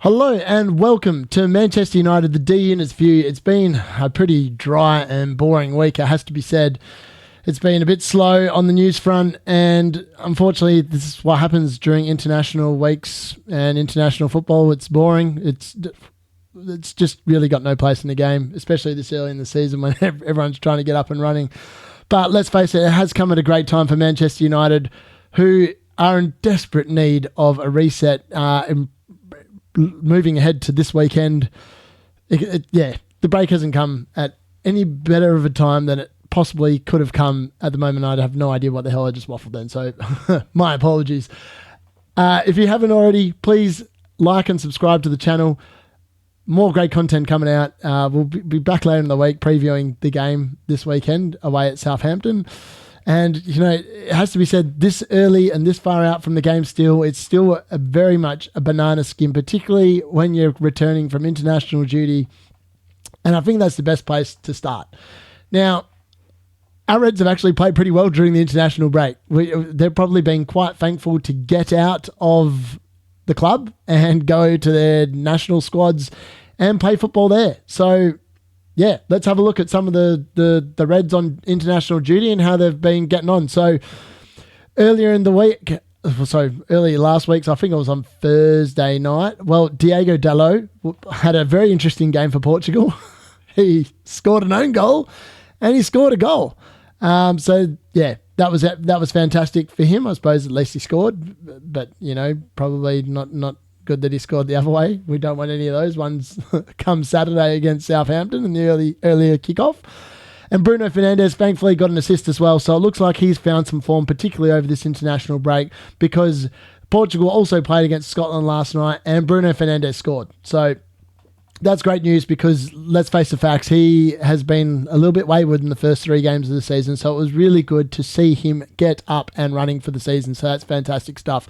Hello and welcome to Manchester United, the D Unit's View. It's been a pretty dry and boring week, it has to be said. It's been a bit slow on the news front, and unfortunately this is what happens during international weeks and international football. It's boring. It's just really got no place in the game, especially this early in the season when everyone's trying to get up and running. But let's face it, it has come at a great time for Manchester United, who are in desperate need of a reset. Moving ahead to this weekend, the break hasn't come at any better of a time than it possibly could have come at the moment. I'd have no idea what the hell I just waffled then, so my apologies. If you haven't already, please like and subscribe to the channel. More great content coming out. We'll be back later in the week previewing the game this weekend away at Southampton. And, you know, it has to be said, this early and this far out from the game still, it's still very much a banana skin, particularly when you're returning from international duty. And I think that's the best place to start. Now, our Reds have actually played pretty well during the international break. They've probably been quite thankful to get out of the club and go to their national squads and play football there. So, yeah, let's have a look at some of the Reds on international duty and how they've been getting on. So earlier last week, so I think it was on Thursday night, well, Diogo Dalot had a very interesting game for Portugal. He scored an own goal and he scored a goal. So, yeah, that was fantastic for him. I suppose at least he scored, but, you know, probably not good that he scored the other way. We don't want any of those ones come Saturday against Southampton in the earlier kickoff. And Bruno Fernandes thankfully got an assist as well, so it looks like he's found some form, particularly over this international break, because Portugal also played against Scotland last night and Bruno Fernandes scored. So that's great news because, let's face the facts, he has been a little bit wayward in the first 3 games of the season, so it was really good to see him get up and running for the season, so that's fantastic stuff.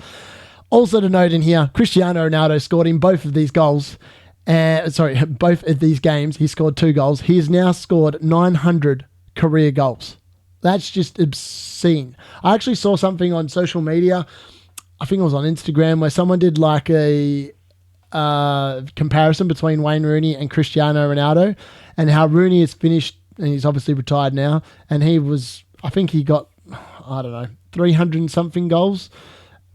Also to note in here, Cristiano Ronaldo scored in both of these goals. Both of these games, he scored 2 goals. He has now scored 900 career goals. That's just obscene. I actually saw something on social media, I think it was on Instagram, where someone did like a comparison between Wayne Rooney and Cristiano Ronaldo and how Rooney is finished, and he's obviously retired now, and I think he got, 300 and something goals.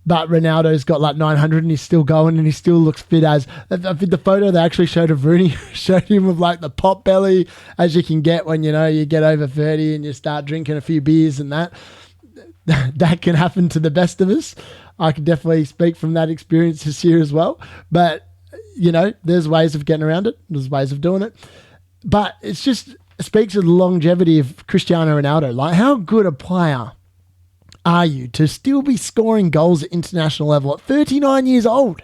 But Ronaldo's got like 900 and he's still going and he still looks fit as... The photo they actually showed of Rooney showed him with like the pot belly as you can get when, you know, you get over 30 and you start drinking a few beers and that. That can happen to the best of us. I can definitely speak from that experience this year as well. But, you know, there's ways of getting around it. There's ways of doing it. But it speaks of the longevity of Cristiano Ronaldo. Like, how good a player are you to still be scoring goals at international level at 39 years old?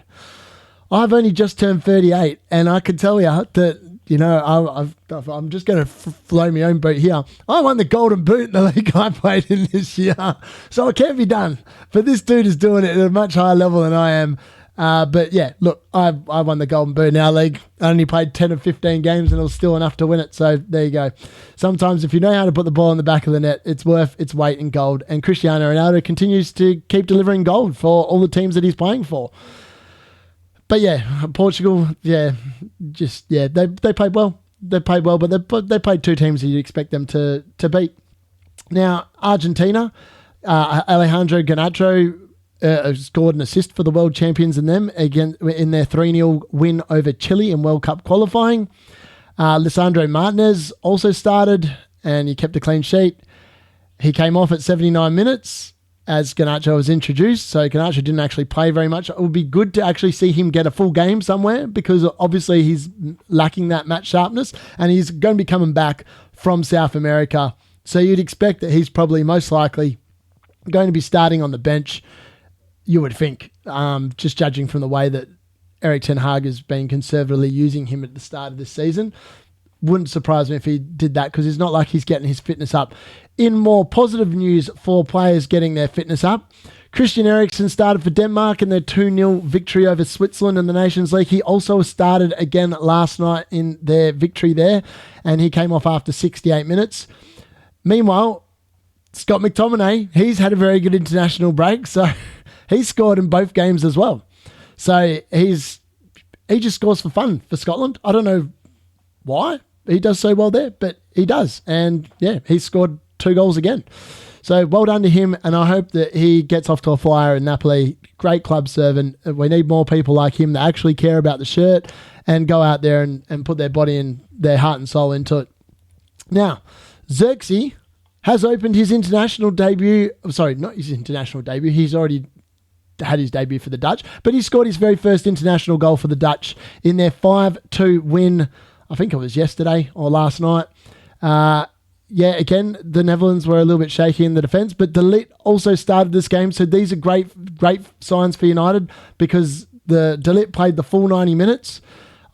I've only just turned 38, and I can tell you that, you know, I'm just going to flow my own boat here. I won the Golden Boot in the league I played in this year, so it can be done. But this dude is doing it at a much higher level than I am. But yeah, look, I won the Golden Boot in our league. I only played 10 or 15 games and it was still enough to win it. So there you go. Sometimes if you know how to put the ball in the back of the net, it's worth its weight in gold. And Cristiano Ronaldo continues to keep delivering gold for all the teams that he's playing for. But yeah, Portugal, they played well. They played well, but they played 2 teams that you'd expect them to beat. Now, Argentina, Alejandro Garnacho scored an assist for the world champions in their 3-0 win over Chile in World Cup qualifying. Lisandro Martinez also started and he kept a clean sheet. He came off at 79 minutes as Garnacho was introduced, so Garnacho didn't actually play very much. It would be good to actually see him get a full game somewhere because obviously he's lacking that match sharpness and he's going to be coming back from South America. So you'd expect that he's probably most likely going to be starting on the bench, you would think, just judging from the way that Erik ten Hag has been conservatively using him at the start of this season. Wouldn't surprise me if he did that because it's not like he's getting his fitness up. In more positive news for players getting their fitness up, Christian Eriksen started for Denmark in their 2-0 victory over Switzerland in the Nations League. He also started again last night in their victory there, and he came off after 68 minutes. Meanwhile, Scott McTominay, he's had a very good international break, so he scored in both games as well. So he's he just scores for fun for Scotland. I don't know why he does so well there, but he does. And yeah, he scored 2 goals again. So well done to him, and I hope that he gets off to a flyer in Napoli. Great club servant. We need more people like him that actually care about the shirt and go out there and put their body and their heart and soul into it. Now, Xerxes has opened his international debut. Sorry, not his international debut. He's already had his debut for the Dutch, but he scored his very first international goal for the Dutch in their 5-2 win. I think it was yesterday or last night. Yeah, again, the Netherlands were a little bit shaky in the defence, but De Ligt also started this game. So these are great signs for United, because De Ligt played the full 90 minutes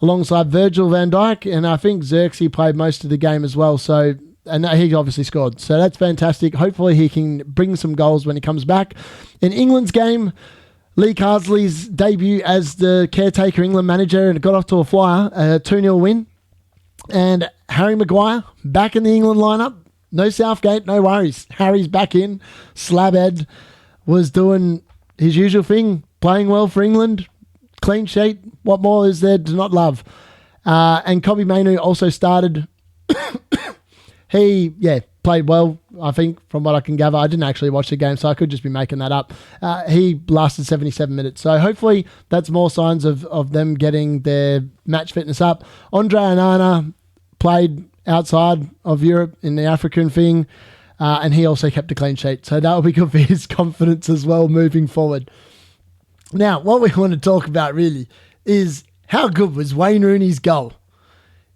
alongside Virgil van Dijk, and I think Xerxes played most of the game as well. So, and he obviously scored. So that's fantastic. Hopefully he can bring some goals when he comes back. In England's game, Lee Carsley's debut as the caretaker England manager, and got off to a flyer, a 2-0 win. And Harry Maguire back in the England lineup. No Southgate, no worries. Harry's back in. Slabhead was doing his usual thing, playing well for England. Clean sheet. What more is there to not love? And Kobbie Mainoo also started. He, played well, I think, from what I can gather. I didn't actually watch the game, so I could just be making that up. He lasted 77 minutes. So hopefully that's more signs of them getting their match fitness up. Andre Onana played outside of Europe in the African thing, and he also kept a clean sheet. So that will be good for his confidence as well moving forward. Now, what we want to talk about really is how good was Wayne Rooney's goal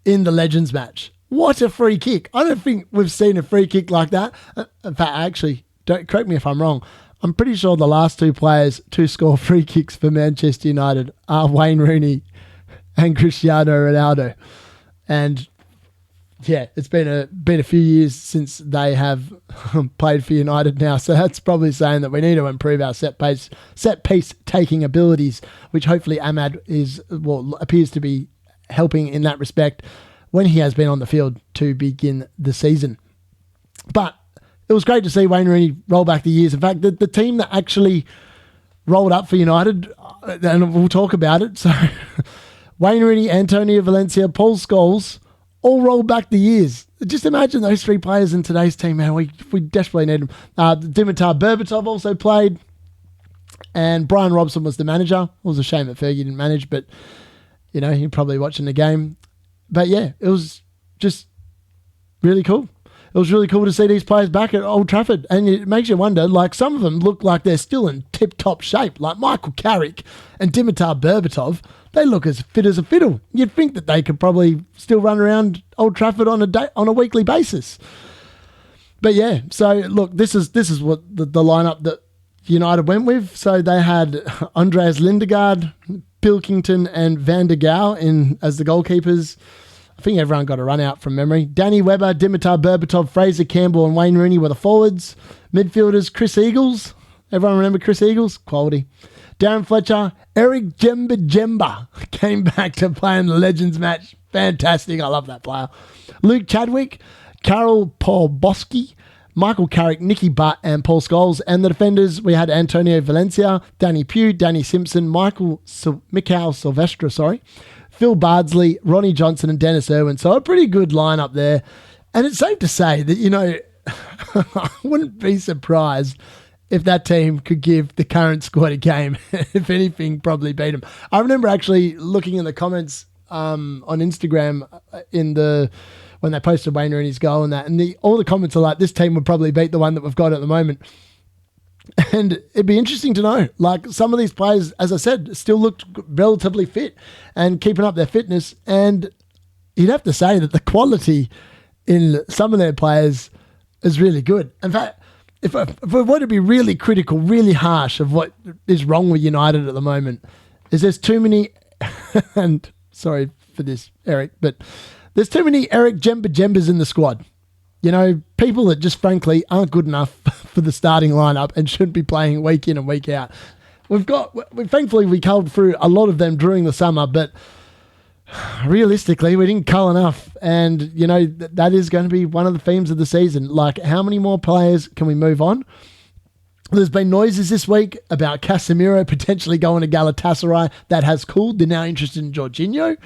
in the Legends match. What a free kick. I don't think we've seen a free kick like that. In fact, actually, don't correct me if I'm wrong. I'm pretty sure the last 2 players to score free kicks for Manchester United are Wayne Rooney and Cristiano Ronaldo. And yeah, it's been a few years since they have played for United now. So that's probably saying that we need to improve our set piece taking abilities, which hopefully Ahmad appears to be helping in that respect when he has been on the field to begin the season. But it was great to see Wayne Rooney roll back the years. In fact, the team that actually rolled up for United, and we'll talk about it. So Wayne Rooney, Antonio Valencia, Paul Scholes, all rolled back the years. Just imagine those 3 players in today's team, man. We desperately need them. Dimitar Berbatov also played, and Brian Robson was the manager. It was a shame that Fergie didn't manage, but you're probably watching the game. But yeah, it was just really cool. It was really cool to see these players back at Old Trafford. And it makes you wonder, like, some of them look like they're still in tip-top shape. Like Michael Carrick and Dimitar Berbatov, they look as fit as a fiddle. You'd think that they could probably still run around Old Trafford on a weekly basis. But yeah, so look, this is what the lineup that United went with. So they had Andreas Lindegaard, Pilkington and Van der Gaal as the goalkeepers. I think everyone got a run out from memory. Danny Webber, Dimitar Berbatov, Fraser Campbell and Wayne Rooney were the forwards. Midfielders, Chris Eagles. Everyone remember Chris Eagles? Quality. Darren Fletcher, Eric Jemba came back to play in the Legends match. Fantastic. I love that player. Luke Chadwick, Karol Podolski, Michael Carrick, Nicky Butt and Paul Scholes. And the defenders, we had Antonio Valencia, Danny Pugh, Danny Simpson, Mikhail Silvestre, Phil Bardsley, Ronnie Johnson and Dennis Irwin. So a pretty good lineup there. And it's safe to say that, I wouldn't be surprised if that team could give the current squad a game. If anything, probably beat them. I remember actually looking in the comments on Instagram when they posted Wayne Rooney's goal and that, and all the comments are like, this team would probably beat the one that we've got at the moment. And it'd be interesting to know, like, some of these players, as I said, still looked relatively fit and keeping up their fitness. And you'd have to say that the quality in some of their players is really good. In fact, if we want to be really critical, really harsh of what is wrong with United at the moment, is there's too many, and sorry for this, Eric, but there's too many Eric Jembas in the squad. People that just frankly aren't good enough for the starting lineup and shouldn't be playing week in and week out. Thankfully we culled through a lot of them during the summer, but realistically we didn't cull enough. And, that is going to be one of the themes of the season. Like, how many more players can we move on? There's been noises this week about Casemiro potentially going to Galatasaray. That has cooled. They're now interested in Jorginho.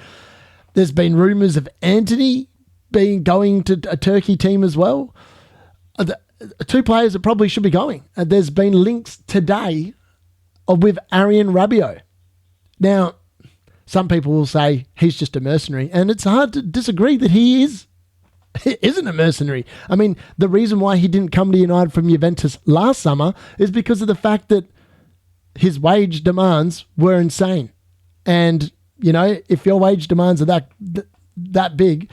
There's been rumours of Anthony going to a Turkey team as well. Two players that probably should be going. There's been links today with Adrien Rabiot. Now, some people will say he's just a mercenary, and it's hard to disagree that he isn't a mercenary. I mean, the reason why he didn't come to United from Juventus last summer is because of the fact that his wage demands were insane. And, you know, if your wage demands are that big,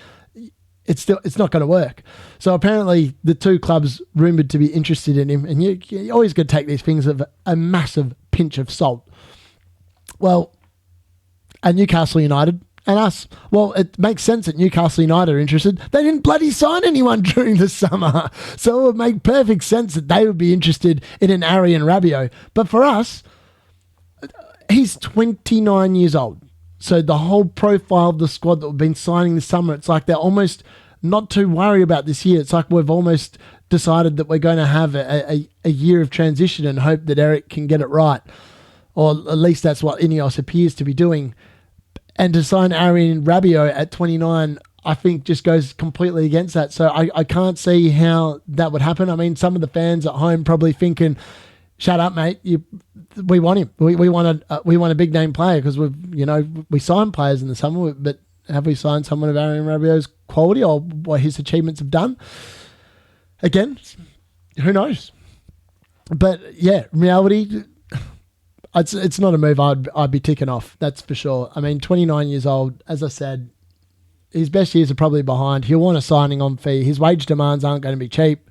it's not going to work. So apparently the two clubs rumoured to be interested in him, and you always got to take these things with a massive pinch of salt. Well, at Newcastle United and us, well, it makes sense that Newcastle United are interested. They didn't bloody sign anyone during the summer. So it would make perfect sense that they would be interested in an Adrien Rabiot. But for us, he's 29 years old. So the whole profile of the squad that we've been signing this summer, it's like they're almost not too worried about this year. It's like we've almost decided that we're going to have a year of transition and hope that Eric can get it right. Or at least that's what Ineos appears to be doing. And to sign Adrien Rabiot at 29, I think just goes completely against that. So I can't see how that would happen. I mean, some of the fans at home probably thinking, shut up, mate. We want him. We want a big name player because we sign players in the summer, but have we signed someone of Adrien Rabiot's quality or what his achievements have done? Again, who knows? But yeah, reality, it's not a move I'd be ticking off. That's for sure. I mean, 29 years old, as I said, his best years are probably behind. He'll want a signing on fee. His wage demands aren't going to be cheap.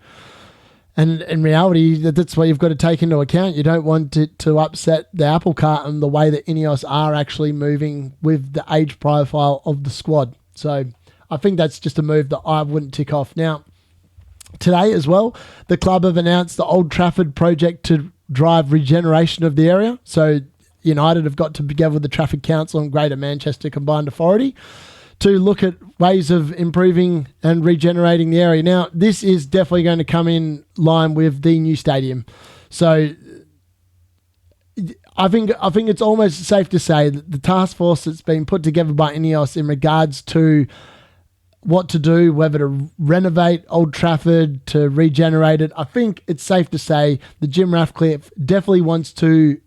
And in reality, that's what you've got to take into account. You don't want it to upset the apple cart and the way that Ineos are actually moving with the age profile of the squad. So I think that's just a move that I wouldn't tick off. Now, today as well, the club have announced the Old Trafford project to drive regeneration of the area. So United have got together with the Traffic Council and Greater Manchester Combined Authority to look at ways of improving and regenerating the area. Now, this is definitely going to come in line with the new stadium. So I think it's almost safe to say that the task force that's been put together by Ineos in regards to what to do, whether to renovate Old Trafford, to regenerate it, I think it's safe to say that Jim Ratcliffe definitely wants to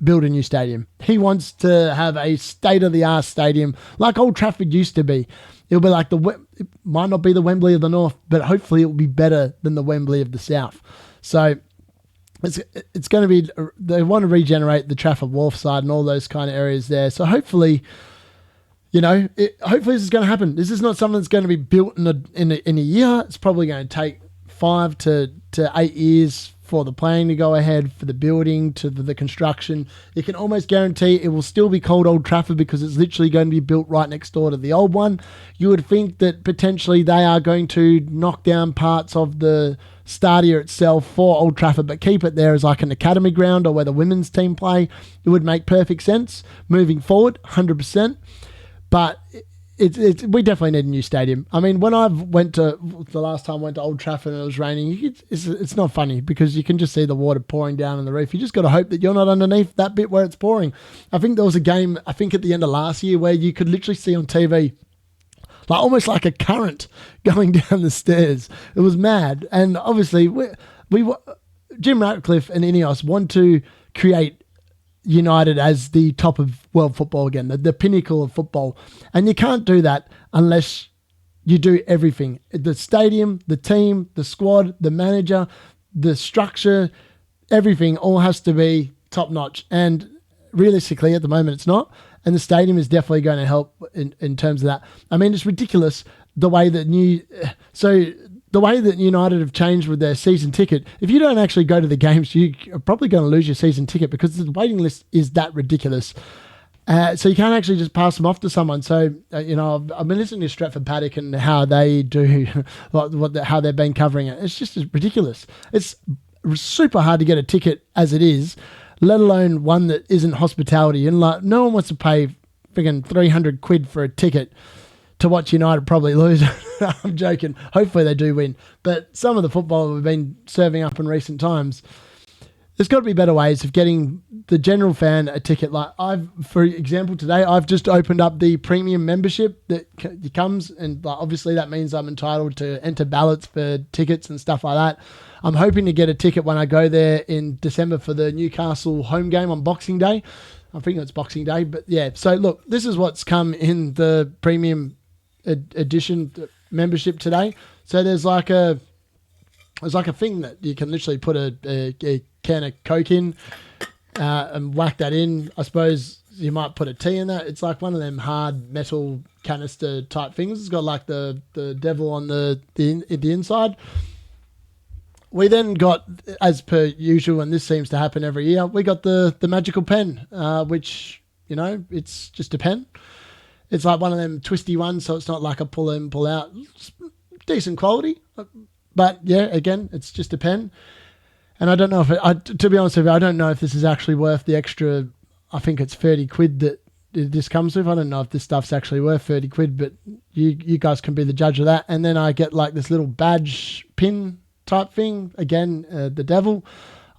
build a new stadium. He wants to have a state-of-the-art stadium like Old Trafford used to be. It'll be like it might not be the Wembley of the North, but hopefully it will be better than the Wembley of the South. So it's going to be, they want to regenerate the Trafford Wharf side and all those kind of areas there. So hopefully, hopefully this is going to happen. This is not something that's going to be built in a year. It's probably going to take 5 to 8 years for the planning to go ahead, for the building, to the construction. You can almost guarantee it will still be called Old Trafford because it's literally going to be built right next door to the old one. You would think that potentially they are going to knock down parts of the stadia itself for Old Trafford, but keep it there as like an academy ground or where the women's team play. It would make perfect sense moving forward, 100%. But we definitely need a new stadium. I mean, when the last time I went to Old Trafford and it was raining, it's not funny because you can just see the water pouring down on the roof. You just got to hope that you're not underneath that bit where it's pouring. I think there was a game, at the end of last year, where you could literally see on TV, like almost like a current going down the stairs. It was mad. And obviously, Jim Ratcliffe and Ineos want to create United as the top of world football again, the pinnacle of football. And you can't do that unless you do everything. The stadium, the team, the squad, the manager, the structure, everything all has to be top notch. And realistically, at the moment, it's not. And the stadium is definitely going to help in terms of that. I mean, it's ridiculous the way that United have changed with their season ticket. If you don't actually go to the games, you're probably going to lose your season ticket because the waiting list is that ridiculous. So you can't actually just pass them off to someone. So, I've been listening to Stretford Paddock and how they do, how they've been covering it. It's just ridiculous. It's super hard to get a ticket as it is, let alone one that isn't hospitality. And like, no one wants to pay friggin' 300 quid for a ticket to watch United probably lose. I'm joking. Hopefully they do win. But some of the football we've been serving up in recent times, there's got to be better ways of getting the general fan a ticket. Like for example, today I've just opened up the premium membership that comes, and obviously that means I'm entitled to enter ballots for tickets and stuff like that. I'm hoping to get a ticket when I go there in December for the Newcastle home game on Boxing Day. I think it's Boxing Day, but yeah. So look, this is what's come in the premium edition membership today. So there's like a thing that you can literally put a can of Coke in and whack that in. I suppose you might put a tea in that. It's like one of them hard metal canister type things. It's got like the devil on the inside. We then got, as per usual, and this seems to happen every year, we got the magical pen, which, you know, it's just a pen. It's like one of them twisty ones, so it's not like a pull in, pull out. It's decent quality. But yeah, again, it's just a pen. And I don't know if to be honest with you, I don't know if this is actually worth the extra, I think it's 30 quid that this comes with. I don't know if this stuff's actually worth 30 quid, but you guys can be the judge of that. And then I get like this little badge pin type thing. Again, the devil.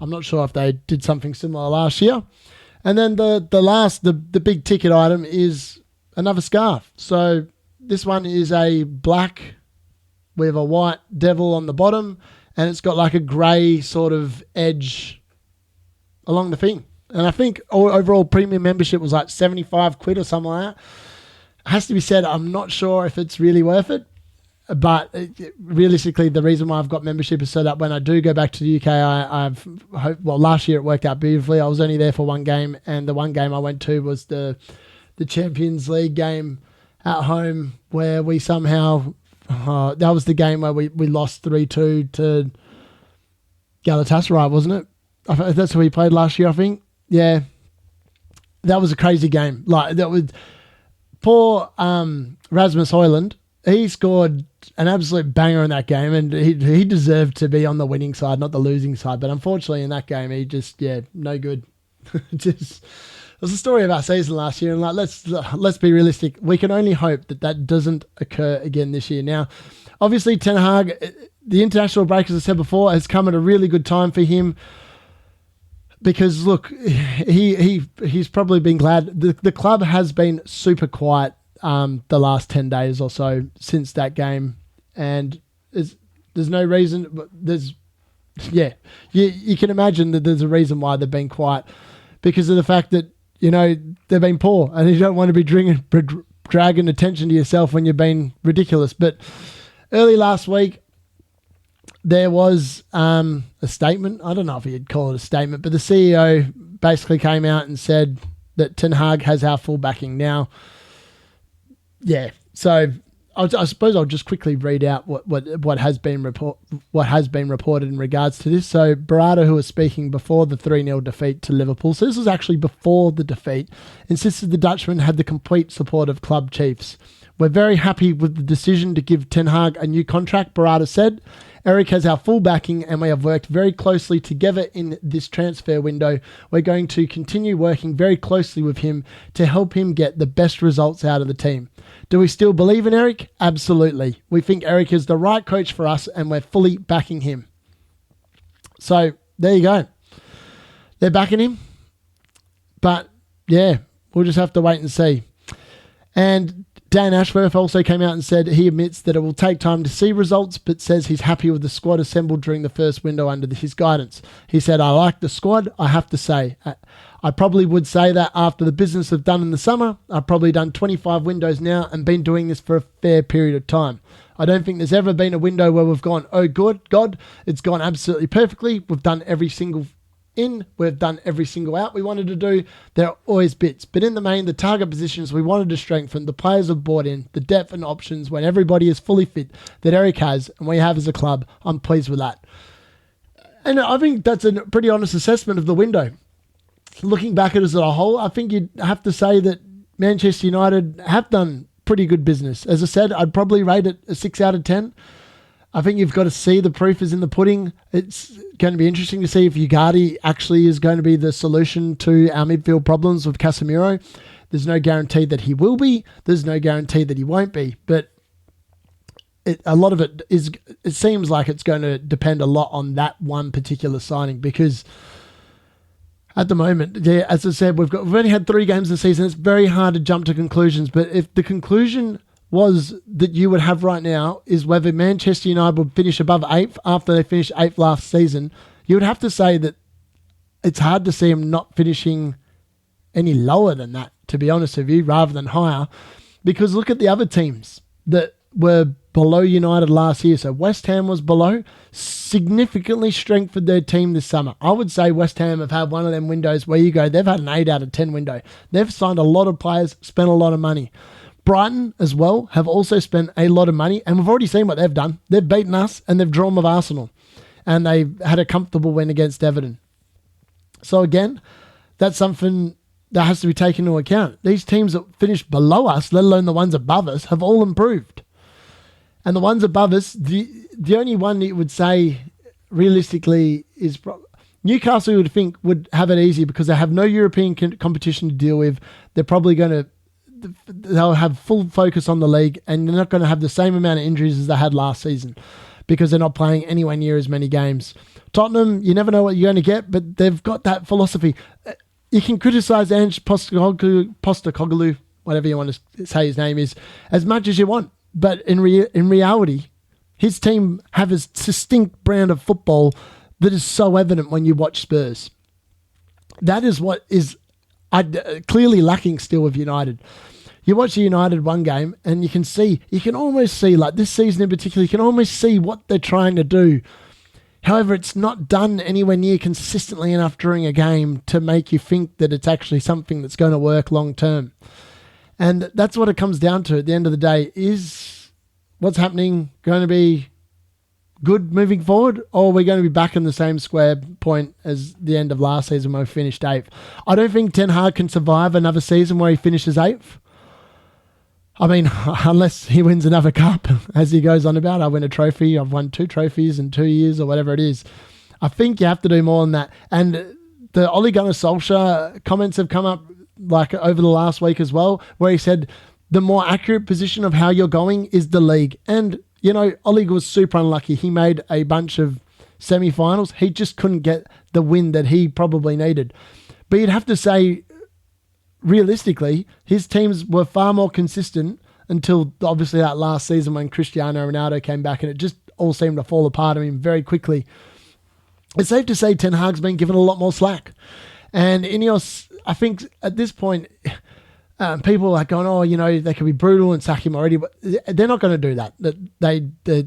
I'm not sure if they did something similar last year. And then the big ticket item is another scarf. So this one is a black with a white devil on the bottom, and it's got like a grey sort of edge along the thing. And I think overall premium membership was like 75 quid or something like that. It has to be said, I'm not sure if it's really worth it, but realistically, the reason why I've got membership is so that when I do go back to the UK, last year it worked out beautifully. I was only there for one game, and the one game I went to was the Champions League game at home, where we somehow... that was the game where we lost 3-2 to Galatasaray, wasn't it? That's who we played last year, I think. Yeah. That was a crazy game. Like, that was poor Rasmus Højlund. He scored an absolute banger in that game, and he deserved to be on the winning side, not the losing side. But unfortunately in that game, he just, no good. It was the story of our season last year, and like let's be realistic. We can only hope that doesn't occur again this year. Now, obviously, Ten Hag, the international break, as I said before, has come at a really good time for him, because look, he's probably been glad. The club has been super quiet the last 10 days or so since that game, and there's no reason. But you can imagine that there's a reason why they've been quiet, because of the fact that, you know, they've been poor, and you don't want to be dragging attention to yourself when you've been ridiculous. But early last week, there was a statement. I don't know if you'd call it a statement, but the CEO basically came out and said that Ten Hag has our full backing now. Yeah, so I suppose I'll just quickly read out what has been reported in regards to this. So Barada, who was speaking before the 3-0 defeat to Liverpool, so this was actually before the defeat, insisted the Dutchman had the complete support of club chiefs. We're very happy with the decision to give Ten Hag a new contract, Barada said. Eric has our full backing, and we have worked very closely together in this transfer window. We're going to continue working very closely with him to help him get the best results out of the team. Do we still believe in Eric? Absolutely. We think Eric is the right coach for us, and we're fully backing him. So there you go. They're backing him. But yeah, we'll just have to wait and see. And Dan Ashworth also came out and said he admits that it will take time to see results, but says he's happy with the squad assembled during the first window under his guidance. He said, I like the squad, I have to say. I probably would say that after the business I've done in the summer. I've probably done 25 windows now and been doing this for a fair period of time. I don't think there's ever been a window where we've gone, oh good, God, it's gone absolutely perfectly. We've done every single in, we've done every single out we wanted to do. There are always bits, but in the main, the target positions we wanted to strengthen, the players have bought in, the depth and options when everybody is fully fit that Eric has and we have as a club. I'm pleased with that. And I think that's a pretty honest assessment of the window. Looking back at it as a whole, I think you'd have to say that Manchester United have done pretty good business. As I said, I'd probably rate it a 6 out of 10. I think you've got to see the proof is in the pudding. It's going to be interesting to see if Utd actually is going to be the solution to our midfield problems with Casemiro. There's no guarantee that he will be. There's no guarantee that he won't be. But a lot of it seems like it's going to depend a lot on that one particular signing, because At the moment, yeah, as I said, we've only had 3 games this season. It's very hard to jump to conclusions. But if the conclusion was that you would have right now is whether Manchester United would finish above 8th after they finished 8th last season, you would have to say that it's hard to see them not finishing any lower than that, to be honest with you, rather than higher. Because look at the other teams that were below United last year. So West Ham was below, significantly strengthened their team this summer. I would say West Ham have had one of them windows where you go, they've had an 8 out of 10 window. They've signed a lot of players, spent a lot of money. Brighton as well have also spent a lot of money, and we've already seen what they've done. They've beaten us and they've drawn with Arsenal, and they've had a comfortable win against Everton. So again, that's something that has to be taken into account. These teams that finished below us, let alone the ones above us, have all improved. And the ones above us, the only one you would say realistically is Newcastle, you would think, would have it easy because they have no European competition to deal with. They're probably they'll have full focus on the league, and they're not going to have the same amount of injuries as they had last season because they're not playing anywhere near as many games. Tottenham, you never know what you're going to get, but they've got that philosophy. You can criticise Ange Postecoglou, whatever you want to say his name is, as much as you want. But in reality, his team have a distinct brand of football that is so evident when you watch Spurs. That is what is clearly lacking still with United. You watch the United one game and you can almost see, like this season in particular, you can almost see what they're trying to do. However, it's not done anywhere near consistently enough during a game to make you think that it's actually something that's going to work long term. And that's what it comes down to at the end of the day. Is what's happening going to be good moving forward, or are we going to be back in the same square point as the end of last season when we finished 8th? I don't think Ten Hag can survive another season where he finishes 8th. I mean, unless he wins another cup, as he goes on about, I win a trophy, I've won 2 trophies in 2 years or whatever it is. I think you have to do more than that. And the Ole Gunnar Solskjaer comments have come up like over the last week as well, where he said the more accurate position of how you're going is the league. And, you know, Ole was super unlucky. He made a bunch of semi-finals. He just couldn't get the win that he probably needed. But you'd have to say, realistically, his teams were far more consistent until obviously that last season when Cristiano Ronaldo came back, and it just all seemed to fall apart on him very quickly. It's safe to say Ten Hag's been given a lot more slack. And Ineos, I think at this point, people are like going, oh, you know, they could be brutal and sack him already, but they're not going to do that.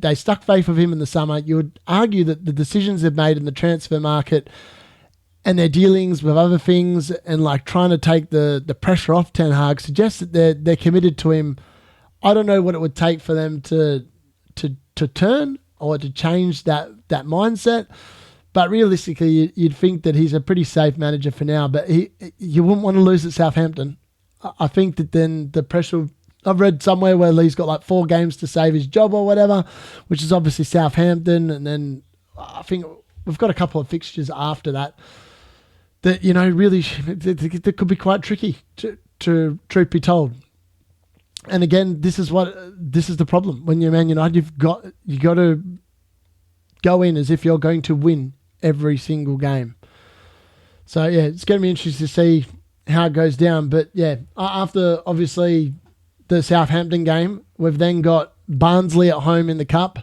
They stuck faith with him in the summer. You would argue that the decisions they've made in the transfer market and their dealings with other things and like trying to take the pressure off Ten Hag suggests that they're committed to him. I don't know what it would take for them to turn or to change that mindset. But realistically, you'd think that he's a pretty safe manager for now. But you wouldn't want to lose at Southampton. I think that then the pressure... I've read somewhere where Lee's got like 4 games to save his job or whatever, which is obviously Southampton. And then I think we've got a couple of fixtures after that you know, really that could be quite tricky, to truth be told. And again, this is the problem. When you're Man United, you got to go in as if you're going to win every single game. So yeah, it's going to be interesting to see how it goes down. But yeah, after obviously the Southampton game, we've then got Barnsley at home in the Cup,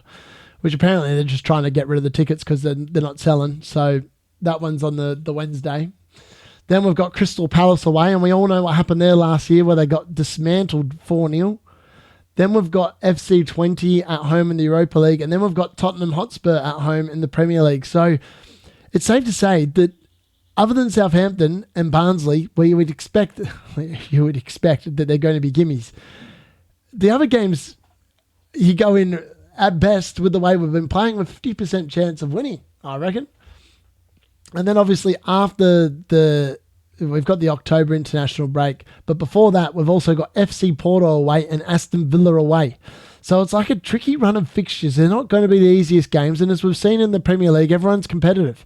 which apparently they're just trying to get rid of the tickets because they're not selling. So that one's on the Wednesday. Then we've got Crystal Palace away, and we all know what happened there last year where they got dismantled 4-0. Then we've got FC 20 at home in the Europa League, and then we've got Tottenham Hotspur at home in the Premier League. So it's safe to say that other than Southampton and Barnsley, where you would expect that they're going to be gimmies, the other games you go in at best with the way we've been playing with 50% chance of winning, I reckon. And then obviously after we've got the October international break, but before that we've also got FC Porto away and Aston Villa away. So it's like a tricky run of fixtures. They're not going to be the easiest games, and as we've seen in the Premier League, everyone's competitive.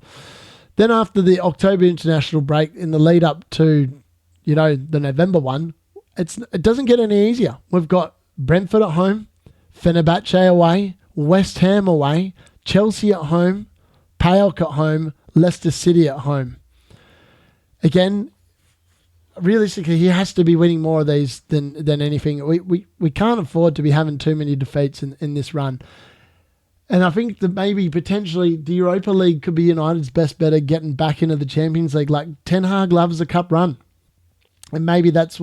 Then after the October international break, in the lead up to, you know, the November one, it doesn't get any easier. We've got Brentford at home, Fenerbahce away, West Ham away, Chelsea at home, PAOK at home, Leicester City at home. again, realistically, he has to be winning more of these than anything. We can't afford to be having too many defeats in this run. And I think that maybe potentially the Europa League could be United's best bet at getting back into the Champions League. Like, Ten Hag loves a cup run. And maybe that's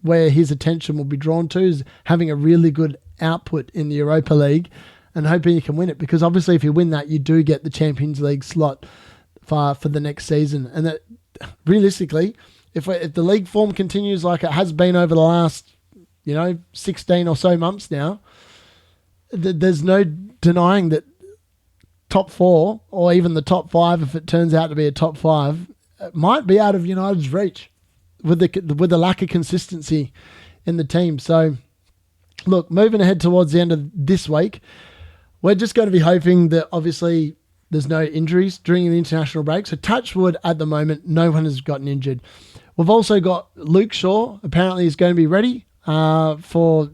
where his attention will be drawn to, is having a really good output in the Europa League and hoping he can win it. Because obviously if you win that, you do get the Champions League slot for the next season. And that, realistically, if the league form continues like it has been over the last 16 or so months now, there's no denying that top 4 or even the top 5, if it turns out to be a top 5, might be out of United's reach with the lack of consistency in the team. So, look, moving ahead towards the end of this week, we're just going to be hoping that obviously there's no injuries during the international break. So touch wood, at the moment, no one has gotten injured. We've also got Luke Shaw, apparently is going to be ready for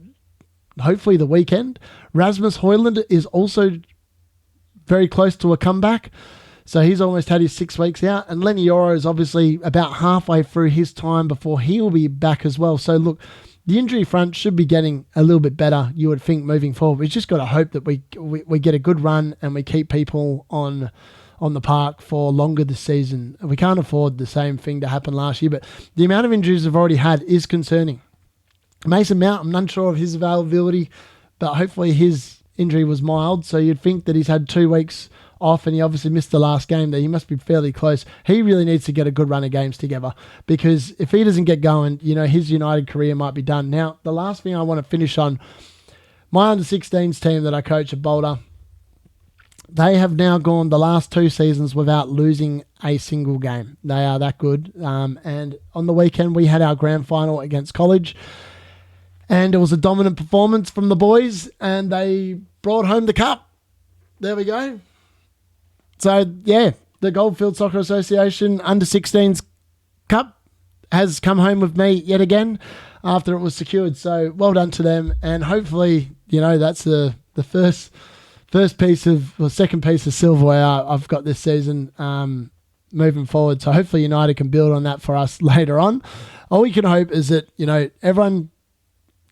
hopefully the weekend. Rasmus Højlund is also very close to a comeback. So he's almost had his 6 weeks out. And Lenny Yoro is obviously about halfway through his time before he'll be back as well. So look, the injury front should be getting a little bit better, you would think, moving forward. We've just got to hope that we get a good run and we keep people on the park for longer this season. We can't afford the same thing to happen last year, but the amount of injuries we've already had is concerning. Mason Mount, I'm unsure of his availability, but hopefully his injury was mild. So you'd think that he's had 2 weeks off and he obviously missed the last game there. He must be fairly close. He really needs to get a good run of games together, because if he doesn't get going, his United career might be done. Now, the last thing I want to finish on, my under-16s team that I coach at Boulder, they have now gone the last 2 seasons without losing a single game. They are that good. And on the weekend, we had our grand final against College. And it was a dominant performance from the boys, and they brought home the cup. There we go. So, yeah, the Goldfield Soccer Association Under-16s Cup has come home with me yet again after it was secured. So, well done to them. And hopefully, that's the second piece of silverware I've got this season moving forward. So, hopefully United can build on that for us later on. All we can hope is that, everyone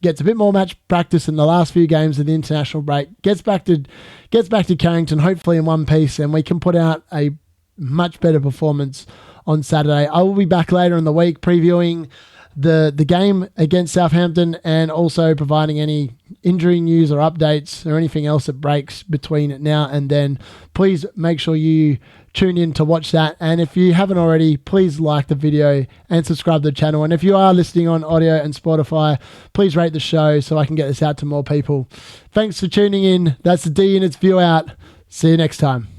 gets a bit more match practice in the last few games of the international break, gets back to Carrington, hopefully in one piece, and we can put out a much better performance on Saturday. I will be back later in the week previewing the game against Southampton and also providing any injury news or updates or anything else that breaks between now and then. Please make sure you tune in to watch that. And if you haven't already, please like the video and subscribe to the channel. And if you are listening on audio and Spotify, please rate the show so I can get this out to more people. Thanks for tuning in. That's the D Unit's view out. See you next time.